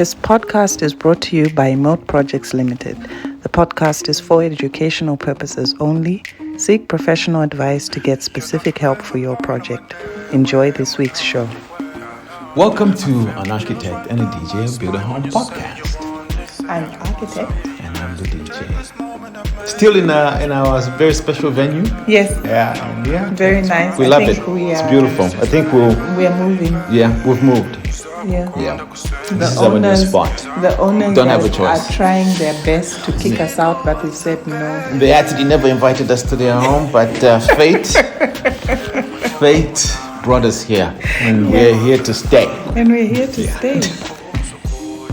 This podcast is brought to you by Emote Projects Limited. The podcast is for educational purposes only. Seek professional advice to get specific help for your project. Enjoy this week's show. Welcome to An Architect and a DJ and Build a Home podcast. I'm an architect. And I'm the DJ. Still in our very special venue. Yes. Yeah. Very nice. We love it. It's beautiful. I think we're moving. Yeah, we've moved. Yeah. This is our new spot. The owners don't have a choice. Are trying their best to kick us out, but we said no. They actually never invited us to their home, but fate brought us here, and we're here to stay. Stay.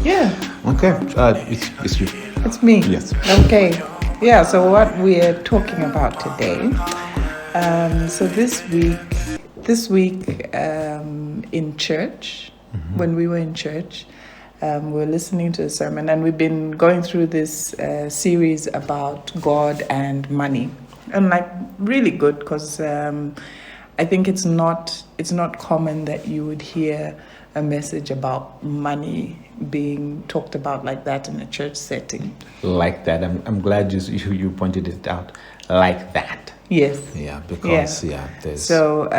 Yeah. Okay. It's you. It's me. Yes. Okay. Yeah. So what we're talking about today. So this week in church. Mm-hmm. When we were in church, we were listening to a sermon, and we've been going through this series about God and money, and really good because I think it's not common that you would hear a message about money being talked about like that in a church setting. Like that, I'm glad you pointed it out. Like that. Yes. Yeah, because there's. So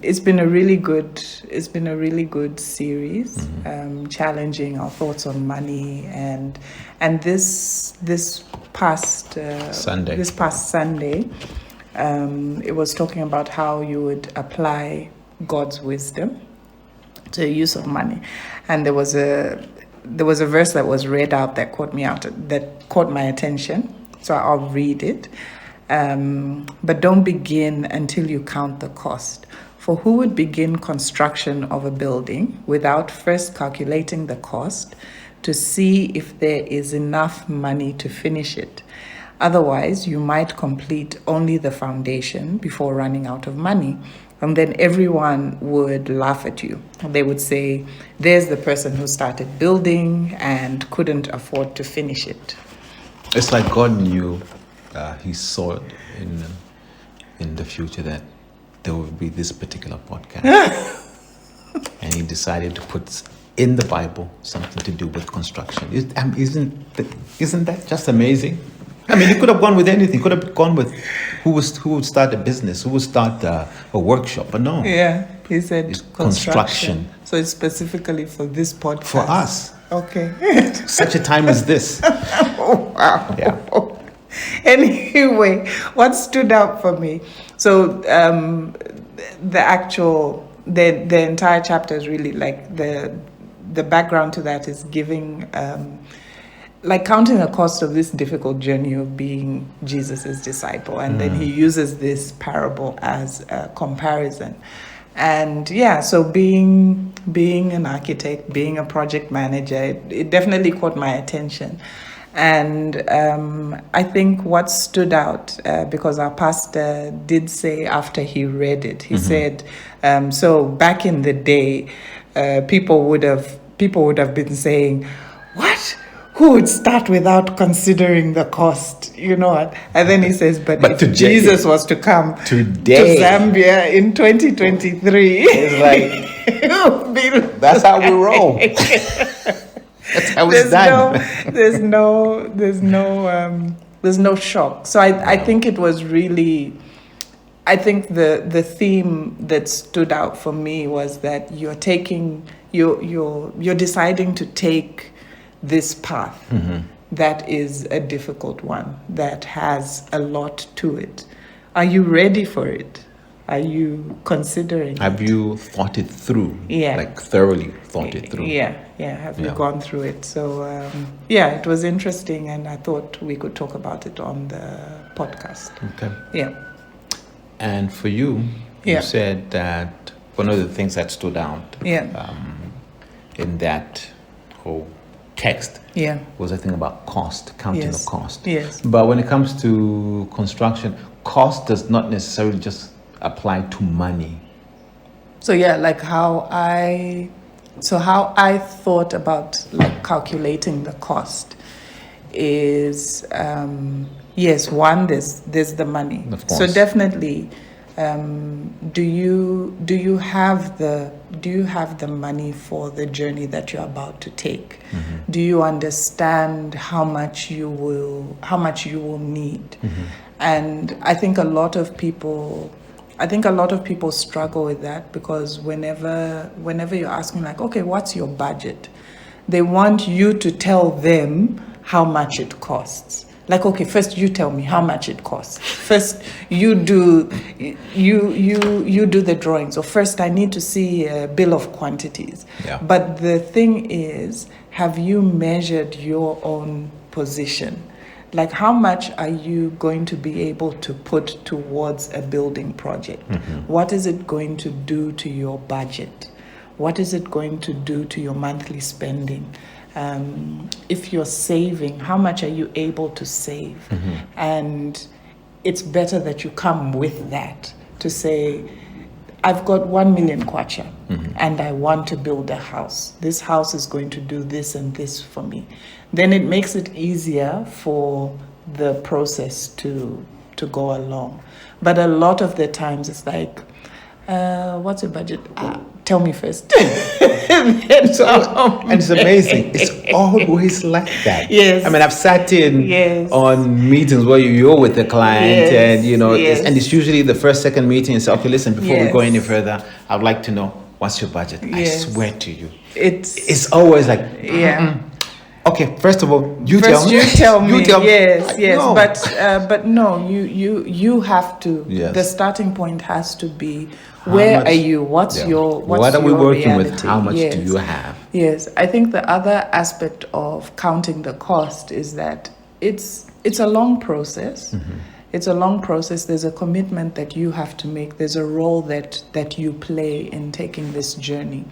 it's been a really good series, mm-hmm. Challenging our thoughts on money, and this past Sunday. It was talking about how you would apply God's wisdom to the use of money, and there was a verse that was read out that caught my attention. So I'll read it. But don't begin until you count the cost. For who would begin construction of a building without first calculating the cost to see if there is enough money to finish it? Otherwise, you might complete only the foundation before running out of money. And then everyone would laugh at you. They would say, there's the person who started building and couldn't afford to finish it. It's like God knew. He saw in the future that there would be this particular podcast. And he decided to put in the Bible something to do with construction. Isn't that just amazing? I mean, he could have gone with anything. He could have gone with who would start a business, who would start a workshop, but no. Yeah, he said construction. So it's specifically for this podcast. For us. Okay. Such a time as this. Oh, wow. Yeah. Anyway, what stood out for me? So the entire chapter is really like the background to that is giving counting the cost of this difficult journey of being Jesus's disciple, and then he uses this parable as a comparison. And so being an architect, being a project manager, it definitely caught my attention. And I think what stood out, because our pastor did say after he read it, he said, so back in the day, people would have been saying, what? Who would start without considering the cost? You know what? And then he says, but if today, Jesus was to come today to Zambia in 2023, it's like, that's how we roll. That's how it's done. There's no shock. So I think it was really, I think the theme that stood out for me was that you're deciding to take this path that is a difficult one, that has a lot to it. Are you ready for it? Are you considering Have you thought it through? Yeah. Like thoroughly thought it through? Yeah. Have you gone through it? So, it was interesting, and I thought we could talk about it on the podcast. Okay. Yeah. And for you, you said that one of the things that stood out in that whole text was a thing about cost, counting the cost. Yes. But when it comes to construction, cost does not necessarily just apply to money. So how I thought about calculating the cost is one, there's the money. Of course. So definitely Do you have the money for the journey that you're about to take? Do you understand how much you will need? And I think a lot of people struggle with that, because whenever you're asking, like, okay, what's your budget? They want you to tell them how much it costs. Like, okay, first you tell me how much it costs. First you do the drawings, or first I need to see a bill of quantities. Yeah. But the thing is, have you measured your own position? Like, how much are you going to be able to put towards a building project? What is it going to do to your budget? What is it going to do to your monthly spending? If you're saving, how much are you able to save? And it's better that you come with that to say, I've got 1 million kwacha and I want to build a house. This house is going to do this and this for me. Then it makes it easier for the process to go along. But a lot of the times it's like, what's your budget? Tell me first. And it's amazing. It's always like that. Yes. I mean, I've sat in on meetings where you're with the client, and and it's usually the first, second meeting. And say, okay, listen, before we go any further, I'd like to know what's your budget. I swear to you, it's always like, okay, first of all, you tell me. You tell me. Yes. No. But no, you have to. Yes. The starting point has to be, where are you? What's your what are we working reality? with? How much do you have? Yes, I think the other aspect of counting the cost is that it's a long process. It's a long process. There's a commitment that you have to make. There's a role that you play in taking this journey.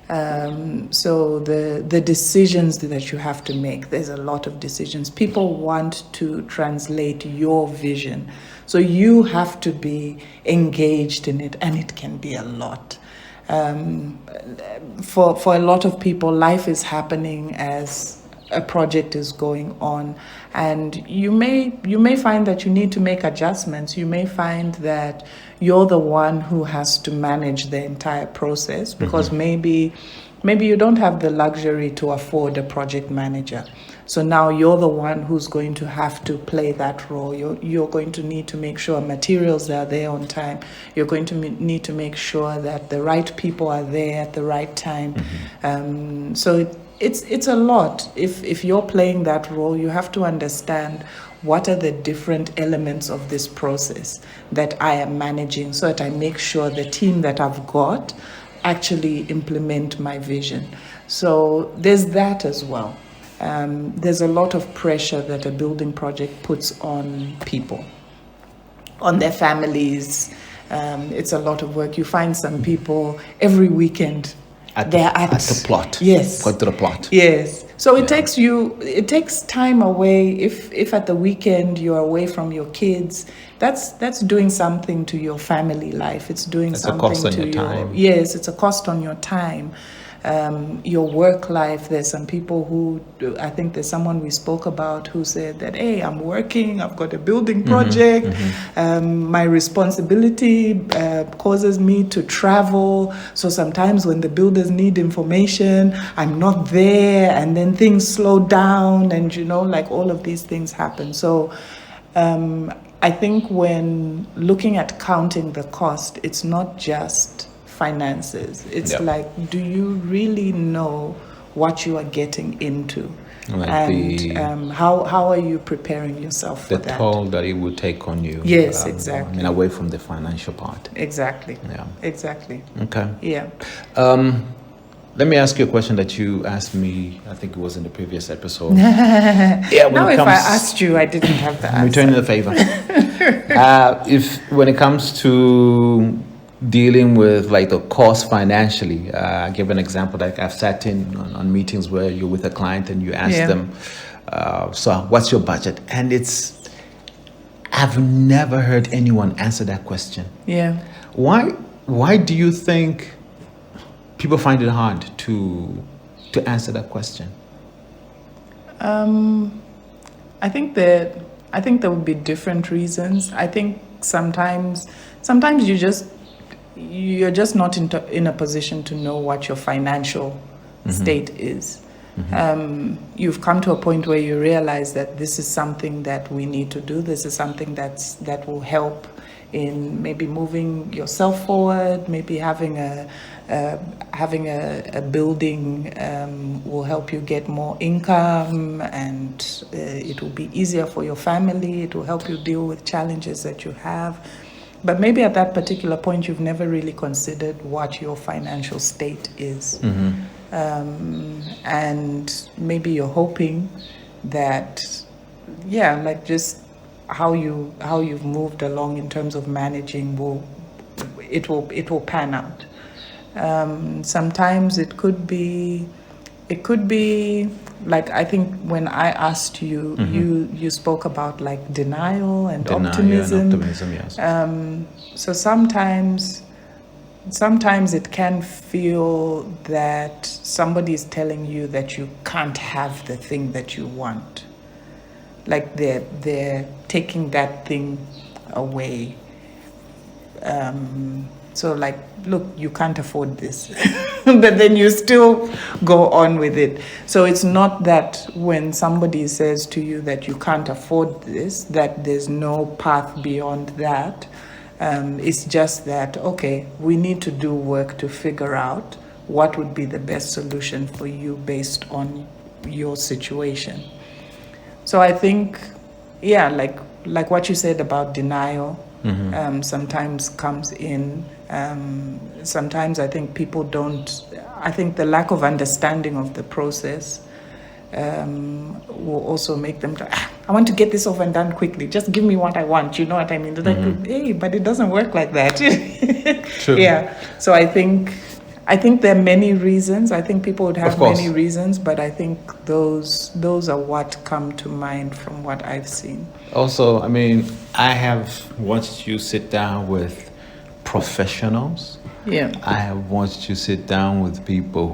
So the decisions that you have to make, there's a lot of decisions. People want to translate your vision. So you have to be engaged in it, and it can be a lot. For a lot of people, life is happening as a project is going on, and you may find that you need to make adjustments. You may find that you're the one who has to manage the entire process, because maybe you don't have the luxury to afford a project manager. So now you're the one who's going to have to play that role. You're going to need to make sure materials are there on time. You're going to need to make sure that the right people are there at the right time. So it's a lot. If you're playing that role, you have to understand what are the different elements of this process that I am managing, so that I make sure the team that I've got actually implement my vision. So there's that as well. There's a lot of pressure that a building project puts on people, on their families. It's a lot of work. You find some people every weekend they're at the plot. Yes. Put to the plot. Yes. So it takes time away. If at the weekend you're away from your kids, that's doing something to your family life. It's doing something a cost on to your time. Yes, it's a cost on your time. Your work life. There's some people who, I think there's someone we spoke about who said that, hey, I'm working, I've got a building project, my responsibility causes me to travel, so sometimes when the builders need information, I'm not there, and then things slow down, and like all of these things happen. So I think when looking at counting the cost, it's not just finances. It's like, do you really know what you are getting into? Like and how are you preparing yourself for that? The toll that it would take on you. Yes, exactly. I mean, away from the financial part. Exactly. Yeah. Exactly. Okay. Yeah. Let me ask you a question that you asked me, I think it was in the previous episode. Now, if I asked you, I didn't have the answer. Returning the favor. When it comes to dealing with like the cost financially, I give an example. Like I've sat in on meetings where you're with a client and you ask them, so what's your budget? And I've never heard anyone answer that question. Yeah. Why do you think people find it hard to answer that question? I think there would be different reasons. I think sometimes you're just not in a position to know what your financial state is. You've come to a point where you realize that this is something that we need to do. This is something that will help in maybe moving yourself forward. Maybe having a building will help you get more income, and it will be easier for your family. It will help you deal with challenges that you have. But maybe at that particular point, you've never really considered what your financial state is. And maybe you're hoping that, like just how you've moved along in terms of managing will pan out. Sometimes it could be like, I think when I asked you, you spoke about like denial and optimism. Yes. So sometimes it can feel that somebody is telling you that you can't have the thing that you want. Like they're taking that thing away. So like, look, you can't afford this, but then you still go on with it. So it's not that when somebody says to you that you can't afford this, that there's no path beyond that. It's just that, okay, we need to do work to figure out what would be the best solution for you based on your situation. So I think, like what you said about denial, sometimes comes in. Sometimes I think I think the lack of understanding of the process will also make them I want to get this over and done quickly. Just give me what I want. You know what I mean? They're like, hey, but it doesn't work like that. True. Yeah. So I think there are many reasons. I think people would have many reasons, but I think those are what come to mind from what I've seen. Also, I mean, I have watched you sit down with professionals. Yeah. I have watched you sit down with people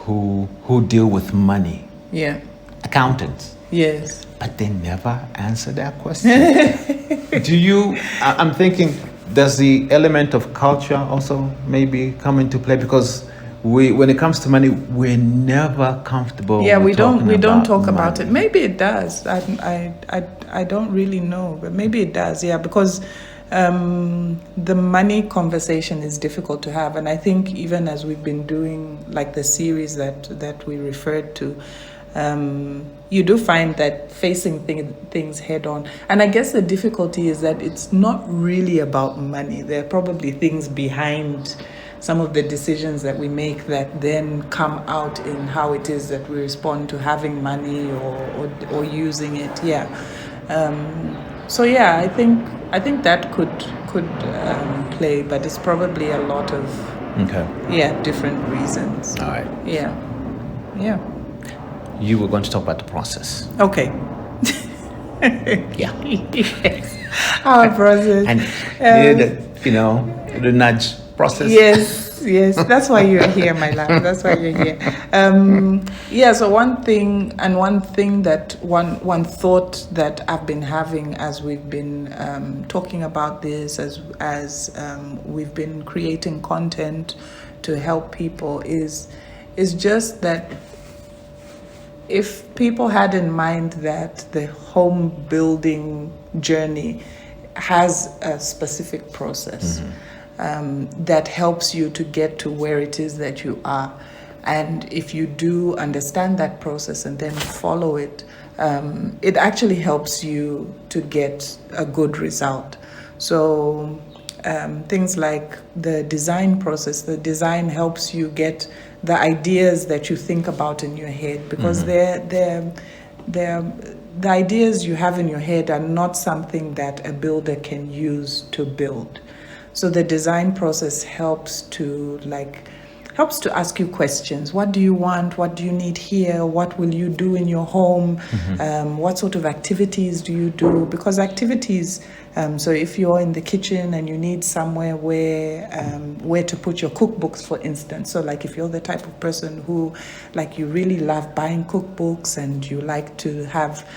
who deal with money. Yeah. Accountants. Yes. But they never answer that question. I'm thinking, does the element of culture also maybe come into play? Because when it comes to money, we're never comfortable. Yeah, we don't talk about it. Maybe it does. I don't really know, but maybe it does. Yeah, because the money conversation is difficult to have, and I think even as we've been doing like the series that we referred to, you do find that facing things head on. And I guess the difficulty is that it's not really about money. There are probably things behind some of the decisions that we make that then come out in how it is that we respond to having money or using it. Yeah. So yeah, I think that could play, but it's probably a lot of different reasons. All right. Yeah. You were going to talk about the process. Okay. Yeah. Yes. Our process. And the nudge process. Yes. That's why you're here, my love. That's why you're here. So one thought that I've been having as we've been talking about this, as we've been creating content to help people, is just that if people had in mind that the home building journey has a specific process that helps you to get to where it is that you are, and if you do understand that process and then follow it, it actually helps you to get a good result. So things like the design process, the design helps you get the ideas that you think about in your head, because the ideas you have in your head are not something that a builder can use to build. So the design process helps to ask you questions. What do you want? What do you need here? What will you do in your home? What sort of activities do you do? Because activities So if you're in the kitchen and you need somewhere where to put your cookbooks, for instance, so like if you're the type of person who, like, you really love buying cookbooks and you like to have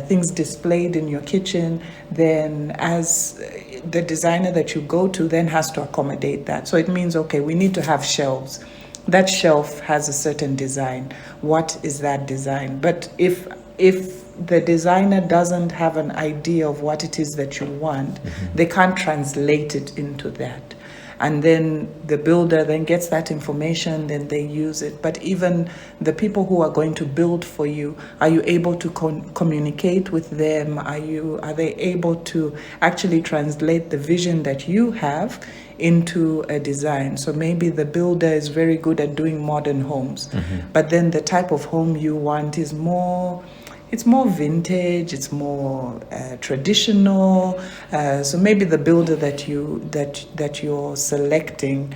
things displayed in your kitchen, then as the designer that you go to then has to accommodate that. So it means, okay, we need to have shelves. That shelf has a certain design. What is that design? But if the designer doesn't have an idea of what it is that you want, they can't translate it into that. And then the builder then gets that information, then they use it. But even the people who are going to build for you, are you able to communicate with them? Are they able to actually translate the vision that you have into a design? So maybe the builder is very good at doing modern homes, but then the type of home you want is more vintage, it's more traditional. So maybe the builder that you're selecting,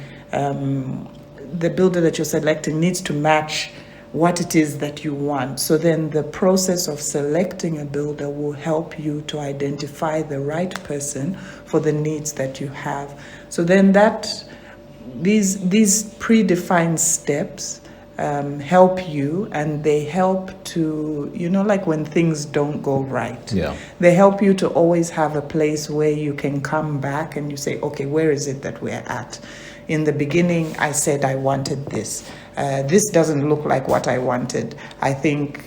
needs to match what it is that you want. So then the process of selecting a builder will help you to identify the right person for the needs that you have. So then these predefined steps help you, and they help to, like when things don't go right. Yeah. They help you to always have a place where you can come back and you say, okay, where is it that we're at? In the beginning, I said I wanted this. This doesn't look like what I wanted. I think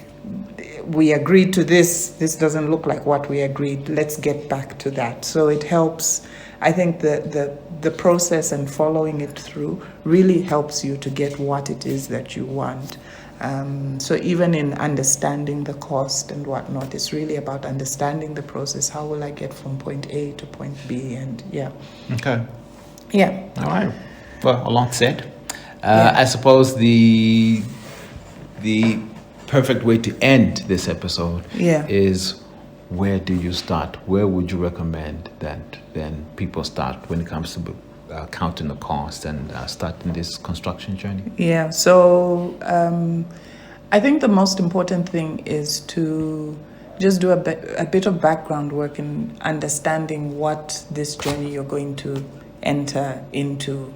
we agreed to this. This doesn't look like what we agreed. Let's get back to that. So it helps. I think the process and following it through really helps you to get what it is that you want. So even in understanding the cost and whatnot, it's really about understanding the process. How will I get from point A to point B? And yeah. Okay. Yeah. All right. Well, a lot said. I suppose the perfect way to end this episode is, where do you start? Where would you recommend that then people start when it comes to counting the cost and starting this construction journey? Yeah. So I think the most important thing is to just do a bit of background work in understanding what this journey you're going to enter into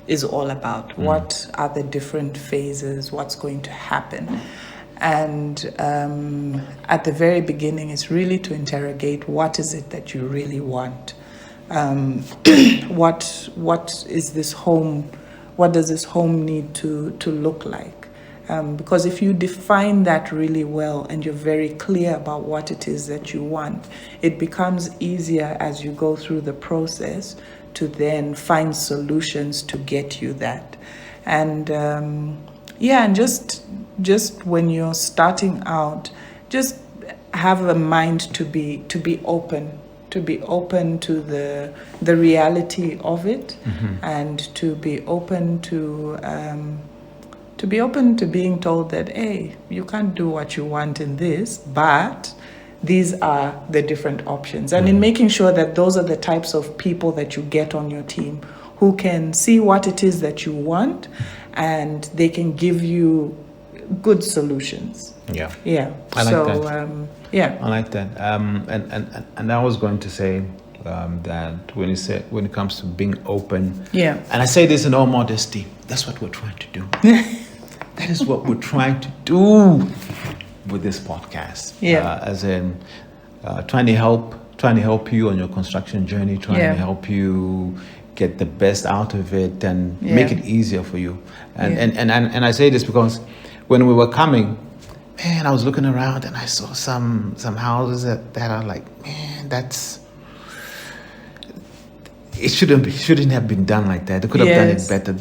is all about. What are the different phases? What's going to happen? And at the very beginning, it's really to interrogate what is it that you really want. What is this home? What does this home need to look like? Because if you define that really well and you're very clear about what it is that you want, it becomes easier as you go through the process to then find solutions to get you that. And and just when you're starting out, just have a mind to be open to the reality of it, and to be open to being told that, hey, you can't do what you want in this, but these are the different options. And in making sure that those are the types of people that you get on your team who can see what it is that you want, and they can give you good solutions. Yeah. Yeah. I like that. Yeah. I like that. And I was going to say that when it comes to being open. Yeah. And I say this in all modesty. That's what we're trying to do. That is what we're trying to do with this podcast. Yeah. As in trying to help you on your construction journey, trying to help you get the best out of it and make it easier for you. And I say this because when we were coming, man, I was looking around and I saw some houses that are like, man, it shouldn't have been done like that. They could have done it better.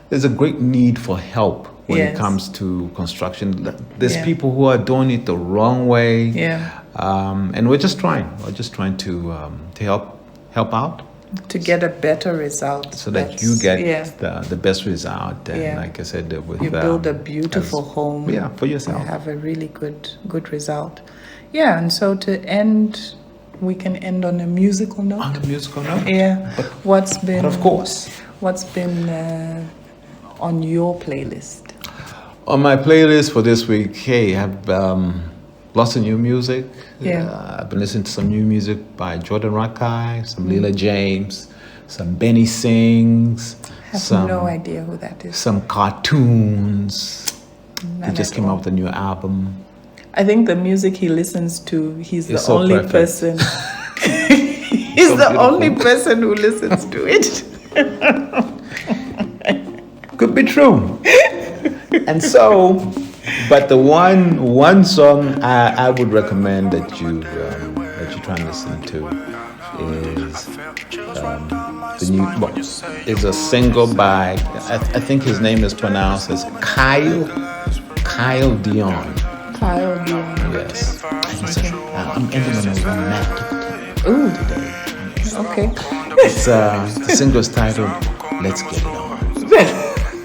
There's a great need for help when it comes to construction. There's people who are doing it the wrong way. Yeah. And we're just trying to help out, to get a better result, so that you get the best result. And like I said, you build a beautiful home for yourself. You have a really good result. Yeah. And so to end, we can end on a musical note. Yeah. But what's been on your playlist? On my playlist for this week, hey, lots of new music. Yeah. I've been listening to some new music by Jordan Rakai, some Leela James, some Benny Sings. I have no idea who that is. Some cartoons. None He just at came all. out with a new album. I think the music he listens to, he's the so only perfect. person. He's So the beautiful. only person who listens to it. Could be true. And so, but the one song I would recommend that you try and listen to is the new. Well, is a single by I think his name is pronounced as Kyle Dion. Kyle Dion. Yes. I'm ending on a romantic today. Okay. It's the single is titled "Let's Get It On."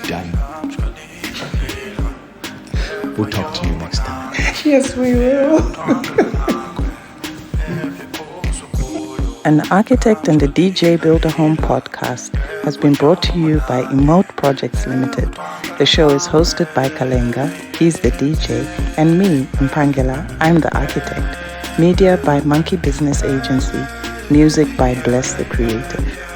Done. We'll talk to you next time. Yes, we will. An Architect and a DJ Build a Home podcast has been brought to you by Emote Projects Limited. The show is hosted by Kalenga, he's the DJ, and me, Mphangela, I'm the architect. Media by Monkey Business Agency. Music by Bless the Creative.